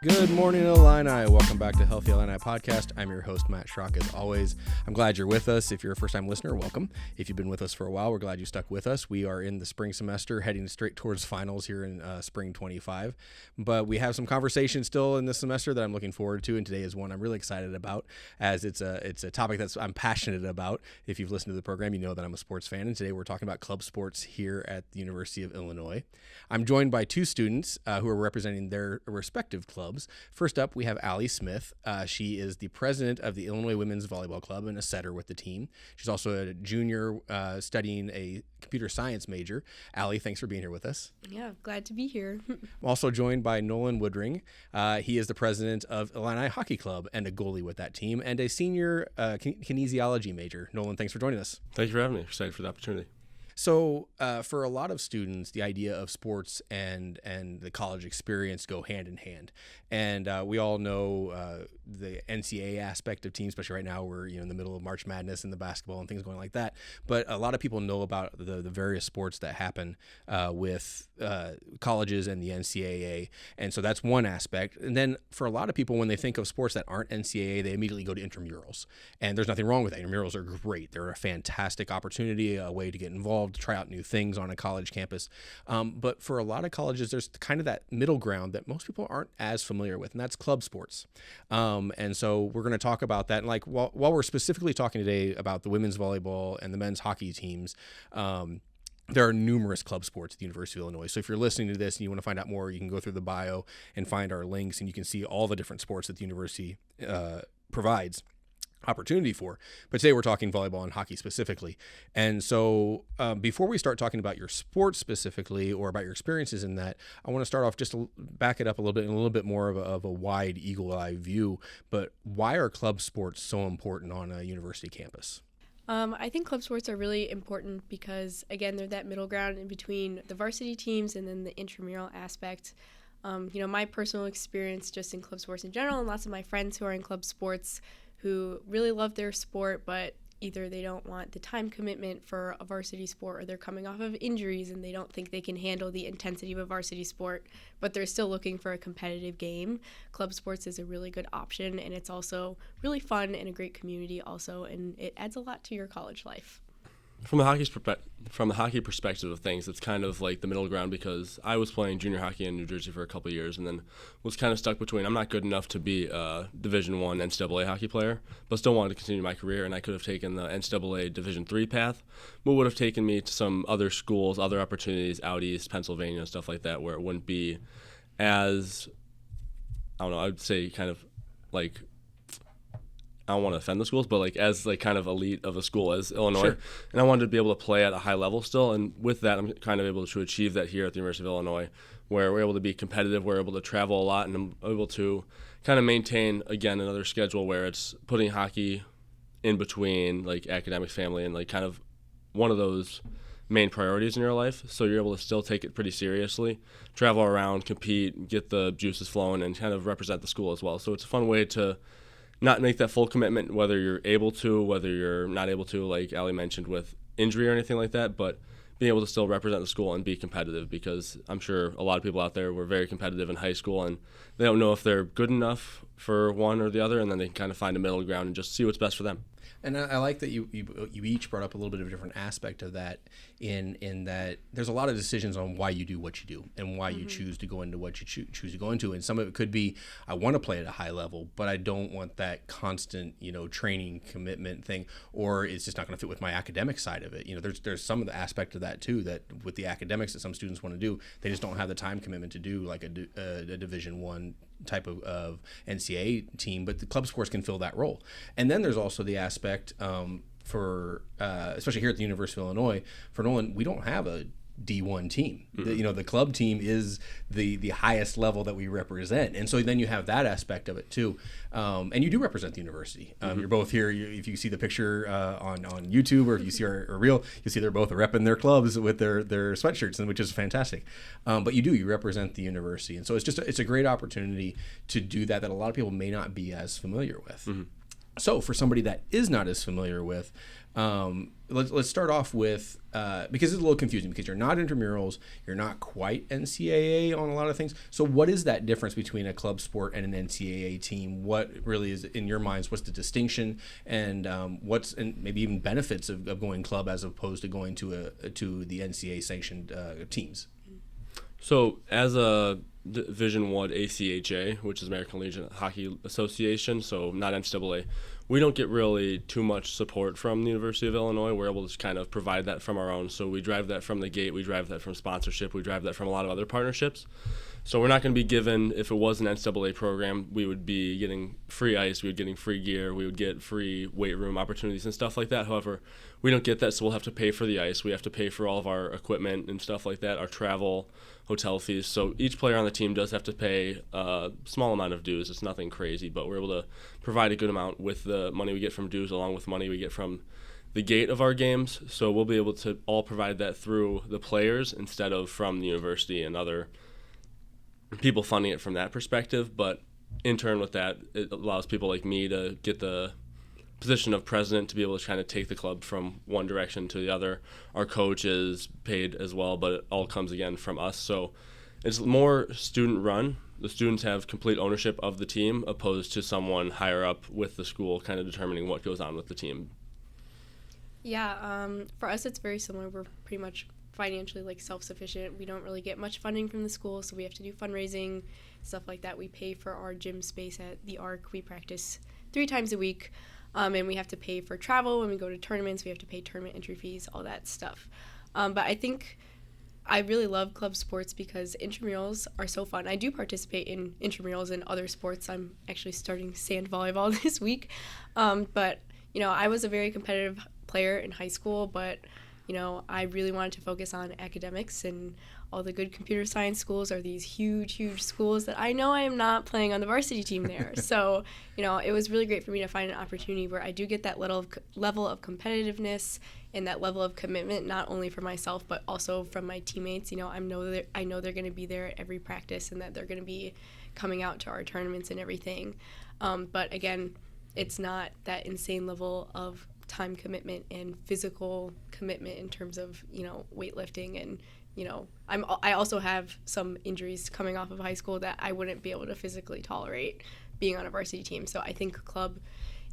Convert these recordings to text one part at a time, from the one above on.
Good morning, Illini. Welcome back to Healthy Illini Podcast. I'm your host, Matt Schrock, as always. I'm glad you're with us. If you're a first-time listener, welcome. If you've been with us for a while, we're glad you stuck with us. We are in the spring semester, heading straight towards finals here in spring 25. But we have some conversations still in this semester that I'm looking forward to, and today is one I'm really excited about, as it's a topic that I'm passionate about. If you've listened to the program, you know that I'm a sports fan, and today we're talking about club sports here at the University of Illinois. I'm joined by two students who are representing their respective clubs. First up, we have Allie Smith. She is the president of the Illinois Women's Volleyball Club and a setter with the team. She's also a junior studying a computer science major. Allie, thanks for being here with us. Yeah, glad to be here. I'm also joined by Nolan Woodring. He is the president of Illini Hockey Club and a goalie with that team and a senior kinesiology major. Nolan, thanks for joining us. Thank you for having me. Excited for the opportunity. So for a lot of students, the idea of sports and the college experience go hand in hand. And we all know the NCAA aspect of teams, especially right now we're in the middle of March Madness and the basketball and things going like that. But a lot of people know about the various sports that happen with colleges and the NCAA. And so that's one aspect. And then for a lot of people, when they think of sports that aren't NCAA, they immediately go to intramurals. And there's nothing wrong with that. Intramurals are great. They're a fantastic opportunity, a way to get involved, to try out new things on a college campus. But for a lot of colleges, there's kind of that middle ground that most people aren't as familiar with, and that's club sports. And so we're going to talk about that. And while we're specifically talking today about the women's volleyball and the men's hockey teams, there are numerous club sports at the University of Illinois. So if you're listening to this and you want to find out more, you can go through the bio and find our links, and you can see all the different sports that the university provides opportunity for. But today we're talking volleyball and hockey specifically. And so before we start talking about your sports specifically or about your experiences in that, I want to start off just to back it up a little bit in a little bit more of a wide eagle-eye view. But why are club sports so important on a university campus? I think club sports are really important because, again, they're that middle ground in between the varsity teams and then the intramural aspect. My personal experience just in club sports in general, and lots of my friends who are in club sports who really love their sport, but either they don't want the time commitment for a varsity sport, or they're coming off of injuries and they don't think they can handle the intensity of a varsity sport, but they're still looking for a competitive game. Club sports is a really good option, and it's also really fun and a great community also, and it adds a lot to your college life. From the hockey perspective of things, it's kind of like the middle ground, because I was playing junior hockey in New Jersey for a couple of years and then was kind of stuck between I'm not good enough to be a Division I NCAA hockey player, but still wanted to continue my career, and I could have taken the NCAA Division III path, but would have taken me to some other schools, other opportunities out east, Pennsylvania, and stuff like that, where it wouldn't be as, I would say kind of like, I don't want to offend the schools, but as kind of elite of a school as Illinois. Sure. And I wanted to be able to play at a high level still. And with that, I'm kind of able to achieve that here at the University of Illinois, where we're able to be competitive, we're able to travel a lot, and I'm able to kind of maintain, again, another schedule where it's putting hockey in between academics, family, and kind of one of those main priorities in your life. So you're able to still take it pretty seriously, travel around, compete, get the juices flowing, and kind of represent the school as well. So it's a fun way to not make that full commitment, whether you're able to, whether you're not able to, like Allie mentioned, with injury or anything like that, but being able to still represent the school and be competitive, because I'm sure a lot of people out there were very competitive in high school and they don't know if they're good enough for one or the other, and then they can kind of find a middle ground and just see what's best for them. And I like that you each brought up a little bit of a different aspect of that in that there's a lot of decisions on why you do what you do and why you choose to go into what you choose to go into. And some of it could be, I want to play at a high level, but I don't want that constant, training commitment thing, or it's just not going to fit with my academic side of it. There's some of the aspect of that too, that with the academics that some students want to do, they just don't have the time commitment to do like a Division I type of NCAA team, but the club sports can fill that role. And then there's also the aspect for especially here at the University of Illinois, for Nolan, we don't have a D1 team. The club team is the highest level that we represent, and so then you have that aspect of it too. And you do represent the university. You're both here. If you see the picture on YouTube, or if you see our reel, you see they're both repping their clubs with their sweatshirts, and which is fantastic. But you represent the university, and so it's a great opportunity to do that a lot of people may not be as familiar with. So for somebody that is not as familiar with, let's start off with because it's a little confusing because you're not intramurals, you're not quite NCAA on a lot of things. So what is that difference between a club sport and an NCAA team? What really is in your minds? What's the distinction, and maybe even benefits of going club as opposed to going to the NCAA sanctioned teams? So as a Division I ACHA, which is American Collegiate Hockey Association, so not NCAA, we don't get really too much support from the University of Illinois. We're able to kind of provide that from our own. So we drive that from the gate, we drive that from sponsorship, we drive that from a lot of other partnerships. So we're not going to be given, if it was an NCAA program, we would be getting free ice, we would be getting free gear, we would get free weight room opportunities and stuff like that. However, we don't get that, so we'll have to pay for the ice. We have to pay for all of our equipment and stuff like that, our travel, hotel fees. So each player on the team does have to pay a small amount of dues. It's nothing crazy, but we're able to provide a good amount with the money we get from dues along with money we get from the gate of our games. So we'll be able to all provide that through the players instead of from the university and other people funding it from that perspective. But in turn with that, it allows people like me to get the position of president to be able to kind of take the club from one direction to the other. Our coach is paid as well, but it all comes again from us. So it's more student run. The students have complete ownership of the team opposed to someone higher up with the school kind of determining what goes on with the team. Yeah, for us it's very similar. We're pretty much financially self-sufficient. We don't really get much funding from the school, so we have to do fundraising, stuff like that. We pay for our gym space at the ARC. We practice 3 times a week. And we have to pay for travel when we go to tournaments. We have to pay tournament entry fees, all that stuff. But I think I really love club sports because intramurals are so fun. I do participate in intramurals and other sports. I'm actually starting sand volleyball this week. But, I was a very competitive player in high school, but, I really wanted to focus on academics, and all the good computer science schools are these huge, huge schools that I know I am not playing on the varsity team there. So, it was really great for me to find an opportunity where I do get that level of competitiveness and that level of commitment, not only for myself, but also from my teammates. I know they're going to be there at every practice and that they're going to be coming out to our tournaments and everything. But again, it's not that insane level of time commitment and physical commitment in terms of, weightlifting and, I also have some injuries coming off of high school that I wouldn't be able to physically tolerate being on a varsity team. So I think club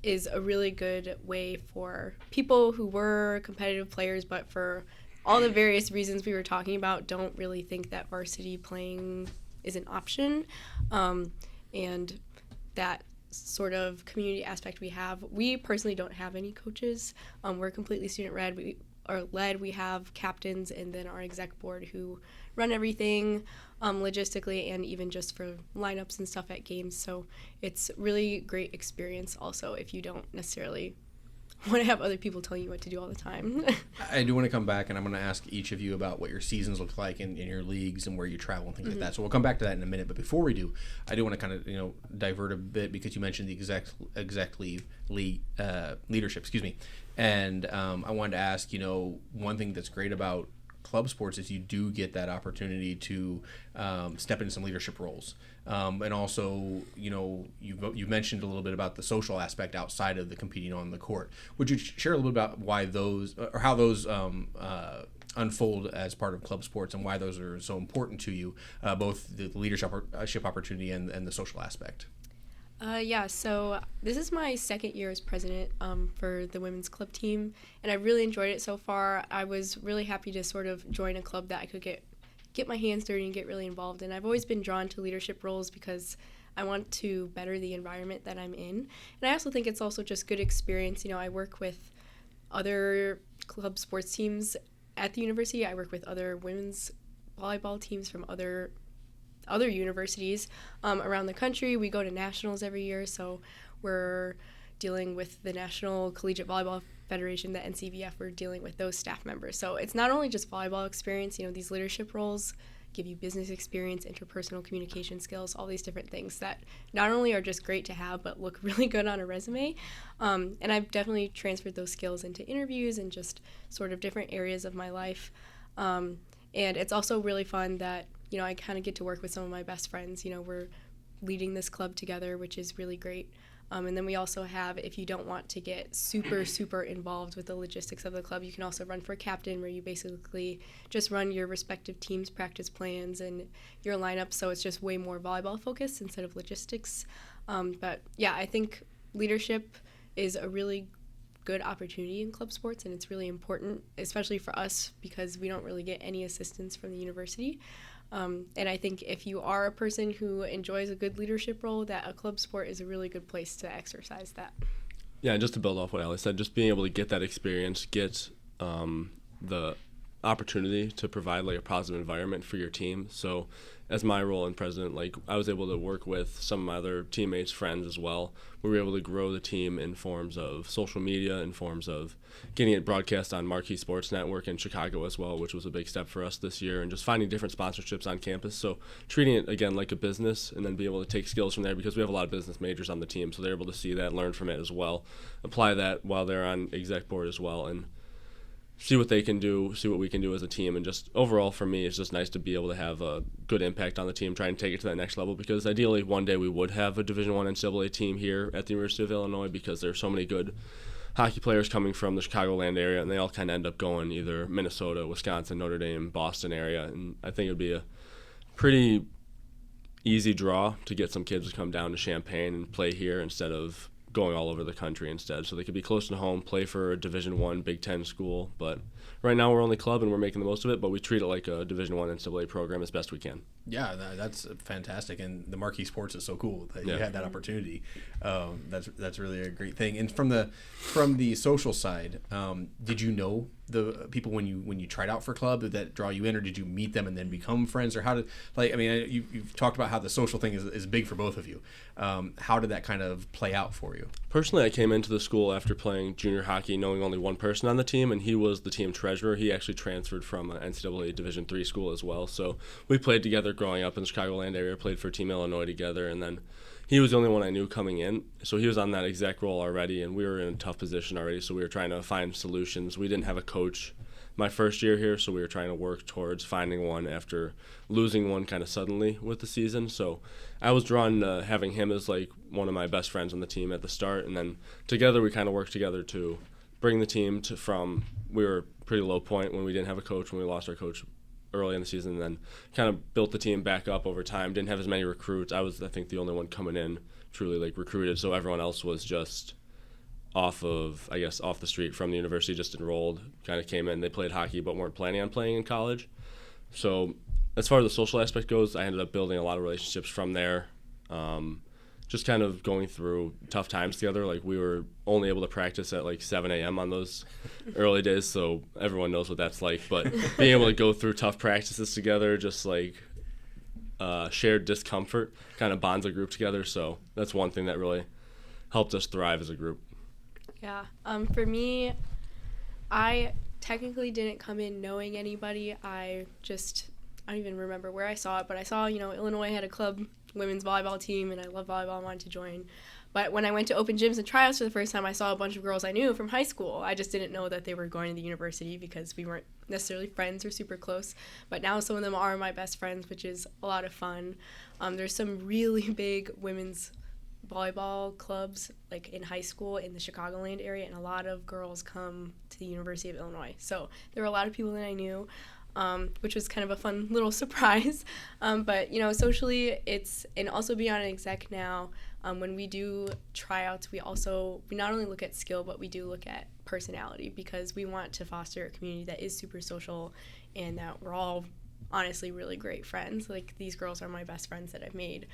is a really good way for people who were competitive players, but for all the various reasons we were talking about, don't really think that varsity playing is an option. And that sort of community aspect we have. We personally don't have any coaches. We're completely student-led. We have captains and then our exec board who run everything logistically and even just for lineups and stuff at games. So it's really great experience also if you don't necessarily want to have other people telling you what to do all the time. I do want to come back, and I'm going to ask each of you about what your seasons look like in your leagues and where you travel and things like that. So we'll come back to that in a minute. But before we do, I do want to kind of divert a bit because you mentioned the exec leadership. And I wanted to ask, one thing that's great about club sports is you do get that opportunity to step into some leadership roles. And also, you mentioned a little bit about the social aspect outside of the competing on the court. Would you share a little bit about why those, or how those unfold as part of club sports and why those are so important to you, both the leadership opportunity and the social aspect? So this is my second year as president for the women's club team, and I really enjoyed it so far. I was really happy to sort of join a club that I could get my hands dirty and get really involved in. I've always been drawn to leadership roles because I want to better the environment that I'm in. And I also think it's also just good experience. I work with other club sports teams at the university. I work with other women's volleyball teams from other universities around the country. We go to nationals every year, so we're dealing with the National Collegiate Volleyball Federation, the NCVF. We're dealing with those staff members. So it's not only just volleyball experience. These leadership roles give you business experience, interpersonal communication skills, all these different things that not only are just great to have, but look really good on a resume. And I've definitely transferred those skills into interviews and just sort of different areas of my life. And it's also really fun that I kind of get to work with some of my best friends. We're leading this club together, which is really great. And then we also have, if you don't want to get super involved with the logistics of the club, you can also run for captain, where you basically just run your respective teams' practice plans and your lineup. So it's just way more volleyball focused instead of logistics. But yeah, I think leadership is a really good opportunity in club sports, and it's really important, especially for us, because we don't really get any assistance from the university. And I think if you are a person who enjoys a good leadership role, that a club sport is a really good place to exercise that. Yeah, and just to build off what Ali said, just being able to get that experience, get the opportunity to provide like a positive environment for your team. So as my role in president, like I was able to work with some of my other teammates, friends as well. We were able to grow the team in forms of social media, in forms of getting it broadcast on Marquee Sports Network in Chicago as well, which was a big step for us this year, and just finding different sponsorships on campus. So treating it, again, like a business, and then be able to take skills from there, because we have a lot of business majors on the team, so they're able to see that, learn from it as well, apply that while they're on exec board as well, and see what they can do, see what we can do as a team. And just overall for me, it's just nice to be able to have a good impact on the team, try and take it to that next level, because ideally one day we would have a Division I NCAA team here at the University of Illinois, because there's so many good hockey players coming from the Chicagoland area, and they all kind of end up going either Minnesota, Wisconsin, Notre Dame, Boston area. And I think it would be a pretty easy draw to get some kids to come down to Champaign and play here instead of going all over the country instead. So they could be close to home, play for a Division I Big Ten school. But right now we're only club and we're making the most of it, but we treat it like a Division I NCAA program as best we can. Yeah, that's fantastic, and the Marquee Sports is so cool that you had that opportunity. That's really a great thing. And from the social side, did you know the people when you tried out for club that draw you in, or did you meet them and then become friends, or how did you've talked about how the social thing is big for both of you. How did that kind of play out for you? Personally, I came into the school after playing junior hockey, knowing only one person on the team, and he was the team treasurer. He actually transferred from an NCAA Division III school as well. So we played together growing up in the Chicagoland area, played for Team Illinois together, and then he was the only one I knew coming in. So he was on that exec role already, and we were in a tough position already, so we were trying to find solutions. We didn't have a coach my first year here, so we were trying to work towards finding one after losing one kind of suddenly with the season. So I was drawn to having him as like one of my best friends on the team at the start, and then together we kind of worked together to bring the team from we were a pretty low point when we didn't have a coach, when we lost our coach early in the season, and then kind of built the team back up over time. Didn't have as many recruits. I was, I think, the only one coming in truly like recruited, so everyone else was just off the street from the university, just enrolled, kind of came in. They played hockey but weren't planning on playing in college. So as far as the social aspect goes, I ended up building a lot of relationships from there. Just kind of going through tough times together. Like we were only able to practice at like 7 a.m. on those early days, so everyone knows what that's like. But being able to go through tough practices together, just like shared discomfort, kind of bonds a group together. So that's one thing that really helped us thrive as a group. Yeah. For me, I technically didn't come in knowing anybody. I don't even remember where I saw it, but I saw, Illinois had a club women's volleyball team, and I love volleyball and wanted to join. But when I went to open gyms and tryouts for the first time, I saw a bunch of girls I knew from high school. I just didn't know that they were going to the university because we weren't necessarily friends or super close. But now some of them are my best friends, which is a lot of fun. There's some really big women's volleyball clubs like in high school in the Chicagoland area, and a lot of girls come to the University of Illinois. So there were a lot of people that I knew, which was kind of a fun little surprise. But socially, and also being on an exec now, when we do tryouts, we not only look at skill, but we do look at personality, because we want to foster a community that is super social and that we're all honestly really great friends. Like these girls are my best friends that I've made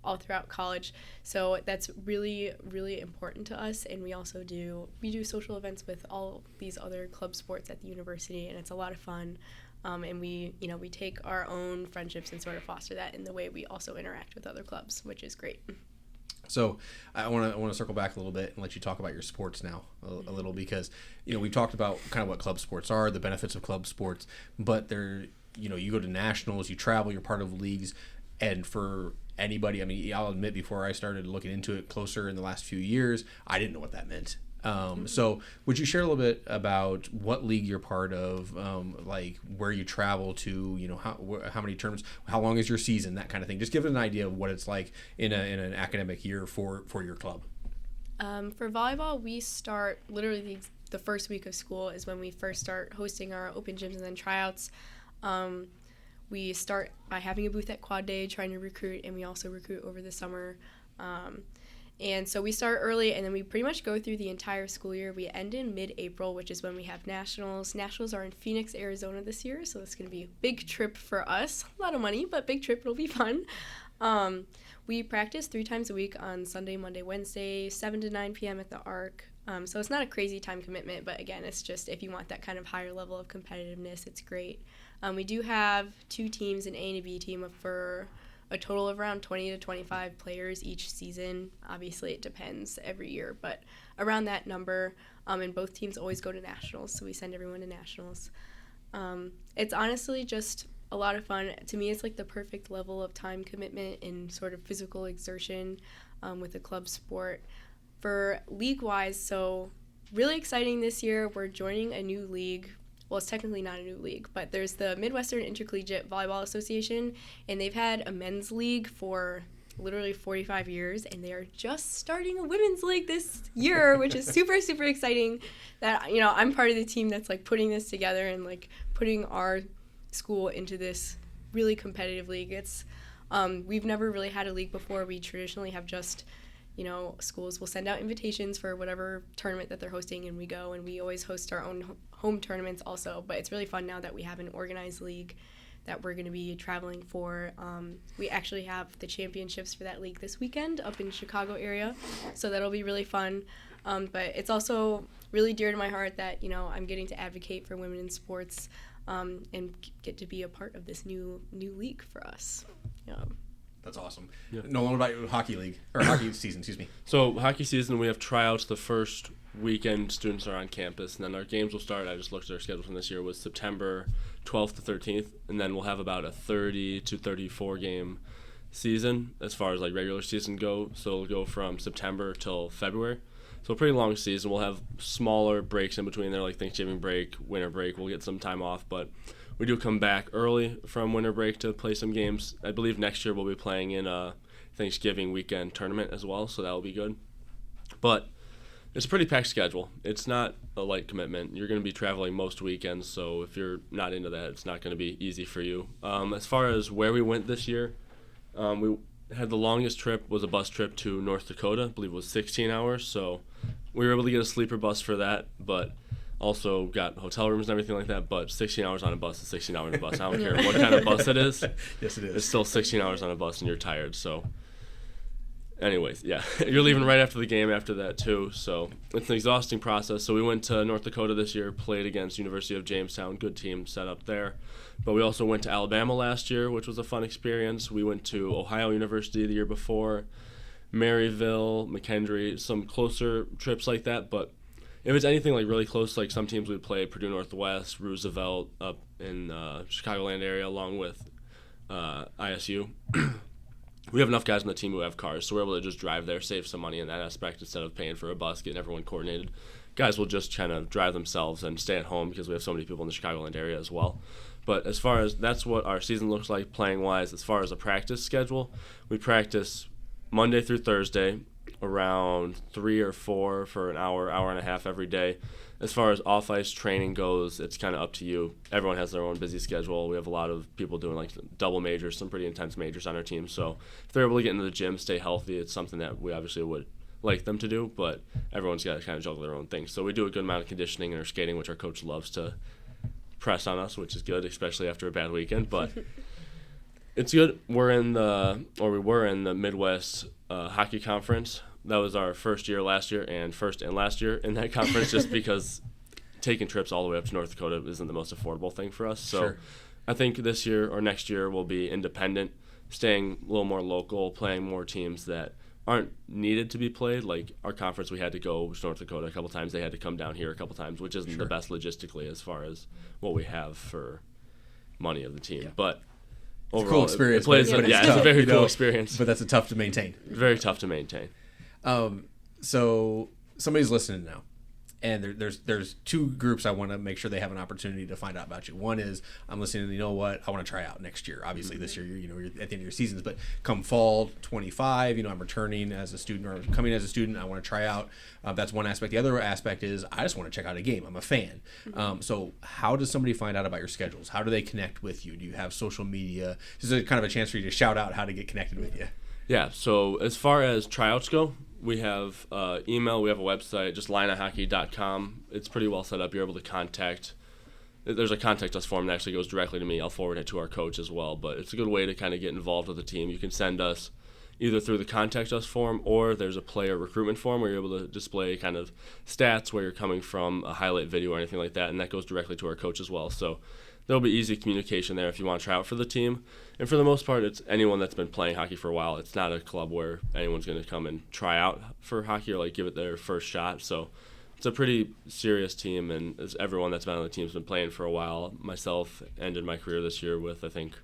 all throughout college. So that's really, really important to us. And we also do social events with all these other club sports at the university, and it's a lot of fun. And we take our own friendships and sort of foster that in the way we also interact with other clubs, which is great. So I want to circle back a little bit and let you talk about your sports now a little, because we've talked about kind of what club sports are, the benefits of club sports, but you go to nationals, you travel, you're part of leagues, and for anybody, I'll admit, before I started looking into it closer in the last few years, I didn't know what that meant. So would you share a little bit about what league you're part of, like where you travel to, how many tournaments, how long is your season, that kind of thing? Just give it an idea of what it's like in an academic year for your club. For volleyball, we start literally the first week of school is when we first start hosting our open gyms and then tryouts. We start by having a booth at Quad Day, trying to recruit, and we also recruit over the summer. And so we start early, and then we pretty much go through the entire school year. We end in mid-April, which is when we have nationals. Nationals are in Phoenix, Arizona this year, so it's going to be a big trip for us. A lot of money, but big trip. It'll be fun. We practice 3 times a week on Sunday, Monday, Wednesday, 7 to 9 p.m. at the Arc. So it's not a crazy time commitment, but again, it's just if you want that kind of higher level of competitiveness, it's great. We do have 2 teams, an A and a B team, for a total of around 20 to 25 players each season. Obviously, it depends every year, but around that number. And both teams always go to nationals, so we send everyone to nationals. It's honestly just a lot of fun. To me, it's like the perfect level of time commitment and sort of physical exertion with a club sport. For league-wise, so really exciting this year, we're joining a new league. Well, it's technically not a new league, but there's the Midwestern Intercollegiate Volleyball Association, and they've had a men's league for literally 45 years, and they are just starting a women's league this year, which is super, super exciting that, I'm part of the team that's, like, putting this together and, like, putting our school into this really competitive league. It's we've never really had a league before. We traditionally have just schools will send out invitations for whatever tournament that they're hosting, and we go, and we always host our own home tournaments also. But it's really fun now that we have an organized league that we're going to be traveling for. We actually have the championships for that league this weekend up in Chicago area, so that'll be really fun. But it's also really dear to my heart that I'm getting to advocate for women in sports and get to be a part of this new league for us. Yeah. That's awesome. Yeah. Nolan, what about hockey league or hockey season? Excuse me. So hockey season, we have tryouts the first weekend. Students are on campus, and then our games will start. I just looked at our schedule from this year was September 12th to 13th, and then we'll have about a 30 to 34 game season as far as like regular season go. So it'll go from September till February. So a pretty long season. We'll have smaller breaks in between there, like Thanksgiving break, winter break. We'll get some time off, but we do come back early from winter break to play some games. I believe next year we'll be playing in a Thanksgiving weekend tournament as well, so that'll be good. But it's a pretty packed schedule. It's not a light commitment. You're going to be traveling most weekends, so if you're not into that, it's not going to be easy for you. As far as where we went this year, we had the longest trip was a bus trip to North Dakota. I believe it was 16 hours, so we were able to get a sleeper bus for that, but also got hotel rooms and everything like that, but 16 hours on a bus is 16 hours on a bus. I don't care what kind of bus it is. Yes, it is. It's still 16 hours on a bus and you're tired. So anyways, yeah, you're leaving right after the game after that too. So it's an exhausting process. So we went to North Dakota this year, played against University of Jamestown, good team set up there. But we also went to Alabama last year, which was a fun experience. We went to Ohio University the year before, Maryville, McKinley, some closer trips like that, but if it's anything like really close, like some teams would play Purdue Northwest, Roosevelt up in Chicagoland area, along with ISU. We have enough guys on the team who have cars, so we're able to just drive there, save some money in that aspect instead of paying for a bus, getting everyone coordinated. Guys will just kind of drive themselves and stay at home because we have so many people in the Chicagoland area as well. But as far as that's what our season looks like playing-wise, as far as a practice schedule, we practice Monday through Thursday, around 3 or 4 for an hour and a half every day. As far as off-ice training goes, it's kind of up to you. Everyone has their own busy schedule. We have a lot of people doing like double majors, some pretty intense majors on our team. So if they're able to get into the gym, stay healthy, it's something that we obviously would like them to do, but everyone's got to kind of juggle their own things. So we do a good amount of conditioning and our skating, which our coach loves to press on us, which is good, especially after a bad weekend. But it's good. We were in the Midwest Hockey Conference. That was our first and last year in that conference, just because taking trips all the way up to North Dakota isn't the most affordable thing for us. So sure. I think this year or next year we'll be independent, staying a little more local, playing more teams that aren't needed to be played. Like our conference, we had to go to North Dakota a couple times. They had to come down here a couple times, which isn't the best logistically as far as what we have for money of the team. Yeah. But overall, it's a cool experience. It's a very cool experience. But that's tough to maintain. Very tough to maintain. So somebody's listening now, and there's two groups I want to make sure they have an opportunity to find out about you. One is, I'm listening, and you know what, I want to try out next year. Obviously, this year, you're at the end of your seasons, but come fall 25, I'm returning as a student, or I'm coming as a student, I want to try out. That's one aspect. The other aspect is, I just want to check out a game. I'm a fan. So how does somebody find out about your schedules? How do they connect with you? Do you have social media? This is kind of a chance for you to shout out how to get connected with you. Yeah, so as far as tryouts go, we have email, we have a website, just illinihockey.com. It's pretty well set up. You're able to contact. There's a contact us form that actually goes directly to me. I'll forward it to our coach as well. But it's a good way to kind of get involved with the team. You can send us either through the contact us form, or there's a player recruitment form where you're able to display kind of stats, where you're coming from, a highlight video or anything like that, and that goes directly to our coach as well. So there'll be easy communication there if you want to try out for the team. And for the most part, it's anyone that's been playing hockey for a while. It's not a club where anyone's going to come and try out for hockey or give it their first shot. So it's a pretty serious team, and everyone that's been on the team's been playing for a while. Myself ended my career this year with, I think,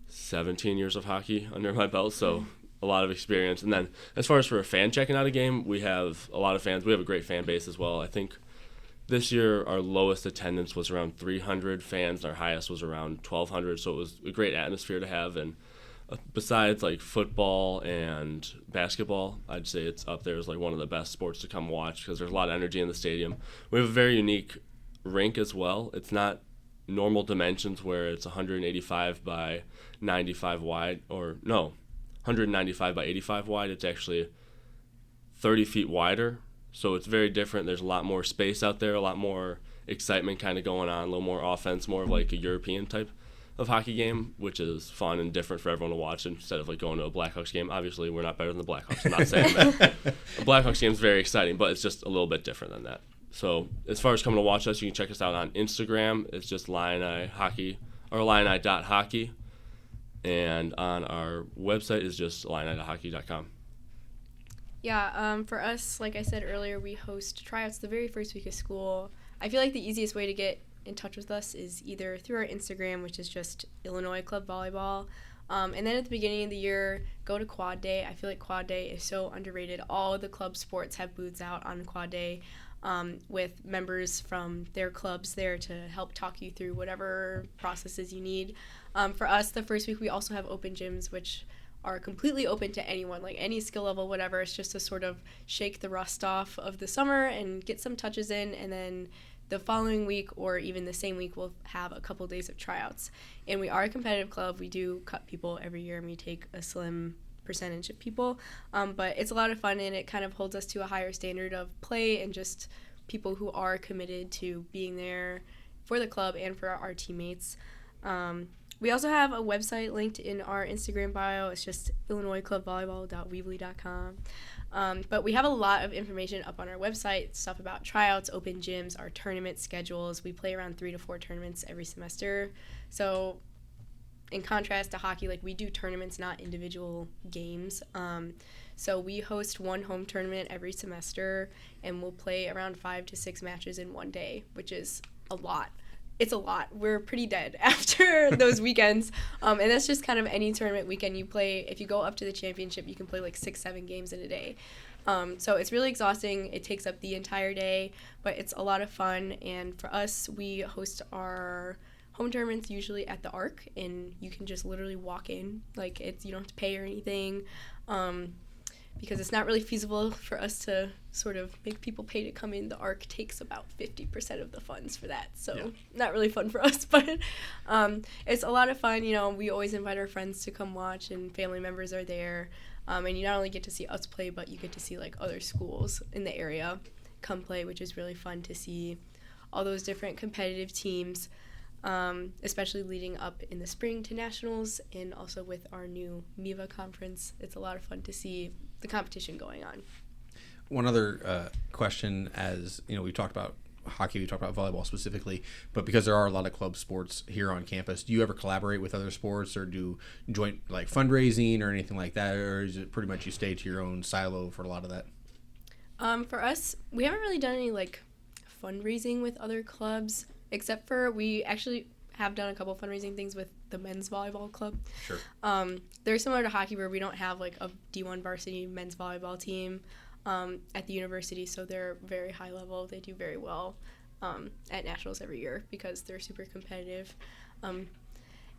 17 years of hockey under my belt, so a lot of experience. And then as far as for a fan checking out a game, we have a lot of fans. We have a great fan base as well. I think this year our lowest attendance was around 300 fans, and our highest was around 1,200, so it was a great atmosphere to have. And besides football and basketball, I'd say it's up there as one of the best sports to come watch, because there's a lot of energy in the stadium. We have a very unique rink as well. It's not normal dimensions where it's 185 by 95 wide, or no, 195 by 85 wide. It's actually 30 feet wider, so it's very different. There's a lot more space out there, a lot more excitement kind of going on, a little more offense, more of a European type of hockey game, which is fun and different for everyone to watch instead of going to a Blackhawks game. Obviously, we're not better than the Blackhawks. I'm not saying that. A Blackhawks game is very exciting, but it's just a little bit different than that. So as far as coming to watch us, you can check us out on Instagram. It's just Illini Hockey, or Illini.hockey. And on our website is just Illini.hockey.com. Yeah, for us, like I said earlier, we host tryouts the very first week of school. I feel like the easiest way to get in touch with us is either through our Instagram, which is just Illinois Club Volleyball. And then at the beginning of the year, go to Quad Day. I feel like Quad Day is so underrated. All the club sports have booths out on Quad Day, with members from their clubs there to help talk you through whatever processes you need. For us, the first week, we also have open gyms, which are completely open to anyone, any skill level, whatever. It's just to sort of shake the rust off of the summer and get some touches in, and then the following week or even the same week we'll have a couple days of tryouts. And we are a competitive club. We do cut people every year, and we take a slim percentage of people, but it's a lot of fun, and it kind of holds us to a higher standard of play and just people who are committed to being there for the club and for our teammates. We also have a website linked in our Instagram bio. It's just illinoisclubvolleyball.weebly.com. But we have a lot of information up on our website, stuff about tryouts, open gyms, our tournament schedules. We play around 3 to 4 tournaments every semester. So in contrast to hockey, we do tournaments, not individual games. So we host one home tournament every semester, and we'll play around 5 to 6 matches in one day, which is a lot. It's a lot. We're pretty dead after those weekends. And that's just kind of any tournament weekend you play. If you go up to the championship, you can play 6-7 games in a day. So it's really exhausting. It takes up the entire day, but it's a lot of fun. And for us, we host our home tournaments usually at the Arc, and you can just literally walk in. You don't have to pay or anything. Because it's not really feasible for us to sort of make people pay to come in. The Arc takes about 50% of the funds for that, so not really fun for us, but it's a lot of fun. We always invite our friends to come watch, and family members are there, and you not only get to see us play, but you get to see other schools in the area come play, which is really fun to see all those different competitive teams, especially leading up in the spring to nationals, and also with our new MIVA conference. It's a lot of fun to see the competition going on. One other question, as we talked about hockey, we talked about volleyball specifically, but because there are a lot of club sports here on campus, do you ever collaborate with other sports or do joint fundraising or anything like that, or is it pretty much you stay to your own silo for a lot of that? For us, we haven't really done any fundraising with other clubs, except for we actually have done a couple fundraising things with the men's volleyball club. Sure. They're similar to hockey, where we don't have a D1 varsity men's volleyball team. at the university, so they're very high level. They do very well at nationals every year because they're super competitive.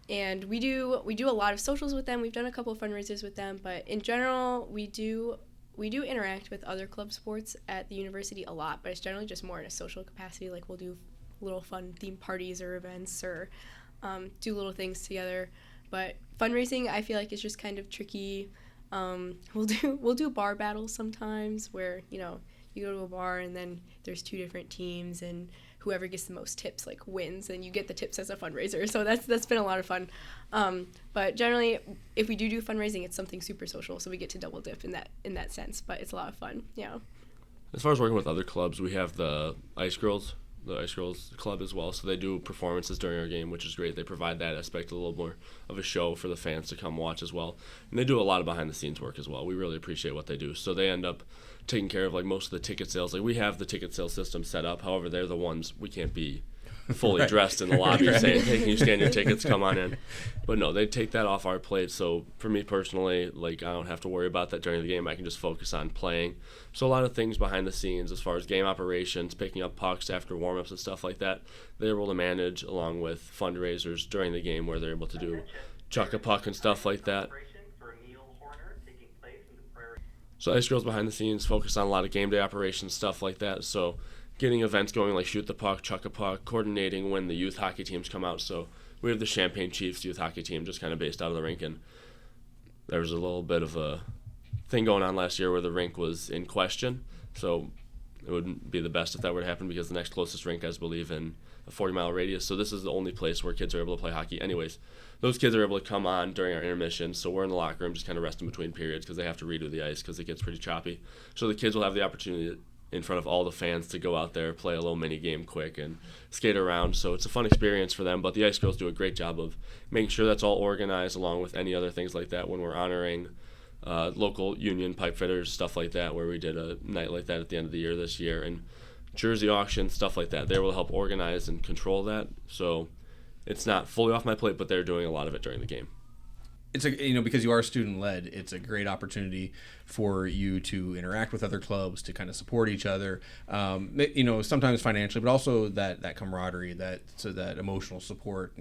And we do a lot of socials with them. We've done a couple of fundraisers with them, but in general, we do interact with other club sports at the university a lot, but it's generally just more in a social capacity. Like we'll do little fun themed parties or events or do little things together. But fundraising, I feel like, is just kind of tricky. We'll do bar battles sometimes where, you go to a bar and then there's two different teams and whoever gets the most tips like wins, and you get the tips as a fundraiser. So that's been a lot of fun. But generally, if we do fundraising, it's something super social, so we get to double dip in that sense. But it's a lot of fun. Yeah. As far as working with other clubs, we have the Ice Girls Club as well. So they do performances during our game, which is great. They provide that aspect a little more of a show for the fans to come watch as well. And they do a lot of behind the scenes work as well. We really appreciate what they do. So they end up taking care of like most of the ticket sales. Like we have the ticket sales system set up. However, they're the ones we can't be fully right. dressed in the lobby saying, hey, can you scan your tickets? Come on in. But no, they take that off our plate. So for me personally, like I don't have to worry about that during the game. I can just focus on playing. So a lot of things behind the scenes as far as game operations, picking up pucks after warm-ups and stuff like that, they're able to manage along with fundraisers during the game where they're able to do chuck a puck and stuff like that. So Ice Girls behind the scenes focus on a lot of game day operations, stuff like that. So getting events going like shoot the puck, chuck a puck, coordinating when the youth hockey teams come out. So we have the Champaign Chiefs youth hockey team just kind of based out of the rink, and there was a little bit of a thing going on last year where the rink was in question. So it wouldn't be the best if that were to happen because the next closest rink, I believe, in a 40-mile radius. So this is the only place where kids are able to play hockey. Anyways, those kids are able to come on during our intermission. So we're in the locker room just kind of resting between periods because they have to redo the ice because it gets pretty choppy. So the kids will have the opportunity in front of all the fans to go out there, play a little mini game quick and skate around. So it's a fun experience for them. But the Ice Girls do a great job of making sure that's all organized along with any other things like that when we're honoring local union pipe fitters, stuff like that, where we did a night like that at the end of the year this year, and jersey auction, stuff like that. They will help organize and control that. So it's not fully off my plate, but they're doing a lot of it during the game. It's because you are student led, it's a great opportunity for you to interact with other clubs, to kind of support each other, sometimes financially, but also that camaraderie, that emotional support,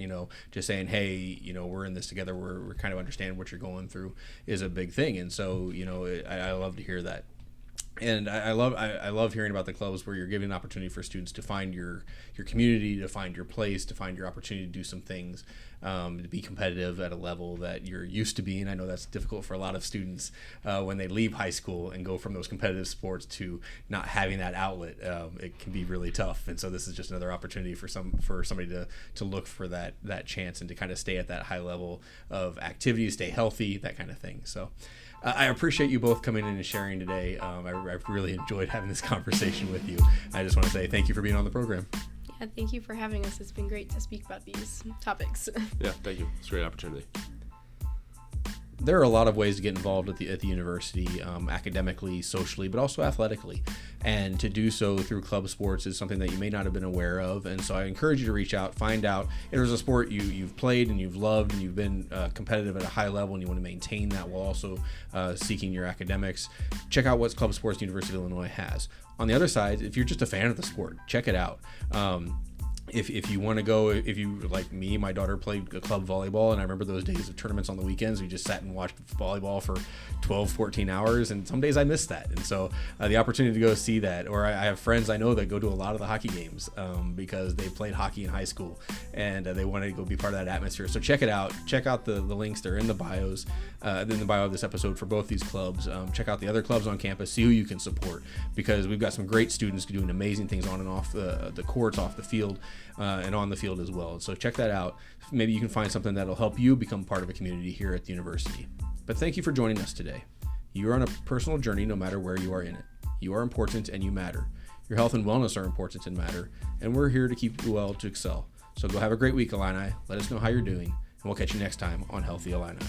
just saying, hey, we're in this together, we're kind of understanding what you're going through is a big thing. And so, I love to hear that. And I love hearing about the clubs where you're giving an opportunity for students to find your community, to find your place, to find your opportunity to do some things, to be competitive at a level that you're used to being. I know that's difficult for a lot of students when they leave high school and go from those competitive sports to not having that outlet. It can be really tough. And so this is just another opportunity for somebody to look for that chance and to kind of stay at that high level of activity, stay healthy, that kind of thing. So I appreciate you both coming in and sharing today. I've really enjoyed having this conversation with you. I just want to say thank you for being on the program. Yeah, thank you for having us. It's been great to speak about these topics. Yeah, thank you. It's a great opportunity. There are a lot of ways to get involved at the university, academically, socially, but also athletically. And to do so through club sports is something that you may not have been aware of. And so I encourage you to reach out, find out if there's a sport you've played and you've loved and you've been competitive at a high level and you want to maintain that while also seeking your academics. Check out what club sports the University of Illinois has. On the other side, if you're just a fan of the sport, check it out. If you want to go, if you like me, my daughter played club volleyball, and I remember those days of tournaments on the weekends. We just sat and watched volleyball for 12, 14 hours, and some days I missed that. And so the opportunity to go see that, or I have friends I know that go to a lot of the hockey games because they played hockey in high school, and they wanted to go be part of that atmosphere. So check it out. Check out the links. They're in the bios, in the bio of this episode for both these clubs. Check out the other clubs on campus. See who you can support, because we've got some great students doing amazing things on and off the courts, off the field, and on the field as well. So check that out. Maybe you can find something that'll help you become part of a community here at the university. But thank you for joining us today. You are on a personal journey no matter where you are in it. You are important and you matter. Your health and wellness are important and matter, and we're here to keep you well to excel. So go have a great week, Illini. Let us know how you're doing, and we'll catch you next time on Healthy Illini.